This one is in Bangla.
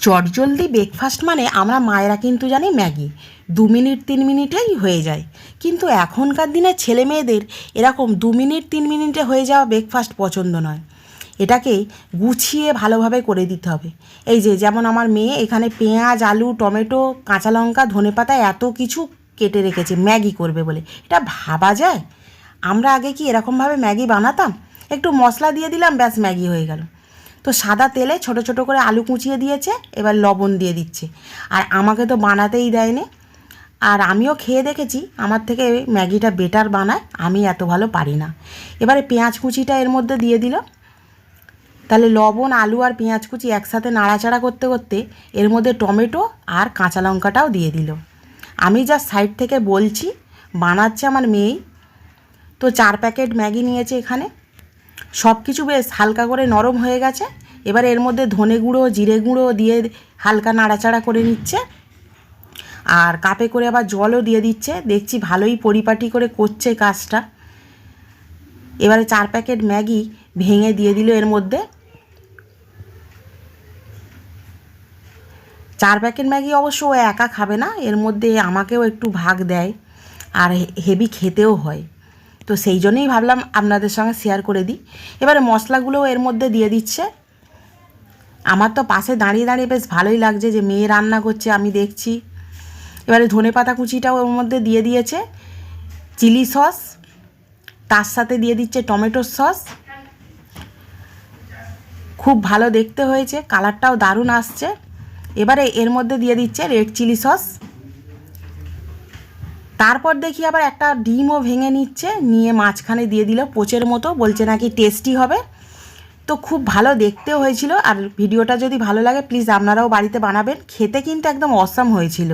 চটজলদি ব্রেকফাস্ট মানে আমরা মায়েরা কিন্তু জানি ম্যাগি 2 মিনিট 3 মিনিটেই হয়ে যায়। কিন্তু এখনকার দিনের ছেলে মেয়েদের এরকম 2 মিনিট 3 মিনিটে হয়ে যাওয়া ব্রেকফাস্ট পছন্দ নয়। এটাকে গুছিয়ে ভালোভাবে করে দিতে হবে। এই যে যেমন আমার মেয়ে এখানে পেঁয়াজ, আলু, টমেটো, কাঁচা লঙ্কা, ধনেপাতা এত কিছু কেটে রেখেছে ম্যাগি করবে বলে। এটা ভাবা যায়? আমরা আগে কি এরকমভাবে ম্যাগি বানাতাম? একটু মশলা দিয়ে দিলাম, ব্যাস ম্যাগি হয়ে গেল। তো সাদা তেলে ছোট ছোট করে আলু কুচিয়ে দিয়েছে, এবার লবণ দিয়ে দিচ্ছে। আর আমাকে তো বানাতেই দেয়নি, আর আমিও খেয়ে দেখেছি, আমার থেকে ম্যাগিটা বেটার বানায়, আমি এত ভালো পারি না। এবারে পেঁয়াজ কুচিটা এর মধ্যে দিয়ে দিল। তাহলে লবণ, আলু আর পেঁয়াজ কুচি একসাথে নাড়াচাড়া করতে করতে এর মধ্যে টমেটো আর কাঁচা লঙ্কাটাও দিয়ে দিল। আমি যা সাইড থেকে বলছি, বানাচ্ছে আমার মেয়েই। তো 4 প্যাকেট ম্যাগি নিয়েছে এখানে। সব কিছু বেশ হালকা করে নরম হয়ে গেছে। এবার এর মধ্যে ধনে গুঁড়ো, জিরে গুঁড়ো দিয়ে হালকা নাড়াচাড়া করে নিচ্ছে, আর কাপে করে আবার জলও দিয়ে দিচ্ছে। দেখছি ভালোই পরিপাটি করে করছে কাজটা। এবারে 4 প্যাকেট ম্যাগি ভেঙে দিয়ে দিল এর মধ্যে। 4 প্যাকেট ম্যাগি অবশ্য ও একা খাবে না, এর মধ্যে আমাকেও একটু ভাগ দেয়, আর হেভি খেতেও হয়। তো সেই জন্যই ভাবলাম আপনাদের সঙ্গে শেয়ার করে দিই। এবারে মশলাগুলোও এর মধ্যে দিয়ে দিচ্ছে। আমার তো পাশে দাঁড়িয়ে দাঁড়িয়ে বেশ ভালোই লাগছে যে মেয়ে রান্না করছে, আমি দেখছি। এবারে ধনেপাতা কুচিটাও ওর মধ্যে দিয়ে দিয়েছে, চিলি সস, তার সাথে দিয়ে দিচ্ছে টমেটোর সস। খুব ভালো দেখতে হয়েছে, কালারটাও দারুণ আসছে। এবারে এর মধ্যে দিয়ে দিচ্ছে রেড চিলি সস। তারপর দেখি আবার একটা ডিমও ভেঙে নিচ্ছে, নিয়ে মাঝখানে দিয়ে দিল পোচের মতো, বলছে নাকি টেস্টি হবে। তো খুব ভালো দেখতেও হয়েছিল। আর ভিডিওটা যদি ভালো লাগে প্লিজ আপনারাও বাড়িতে বানাবেন, খেতে কিন্তু একদম অসাম হয়েছিল।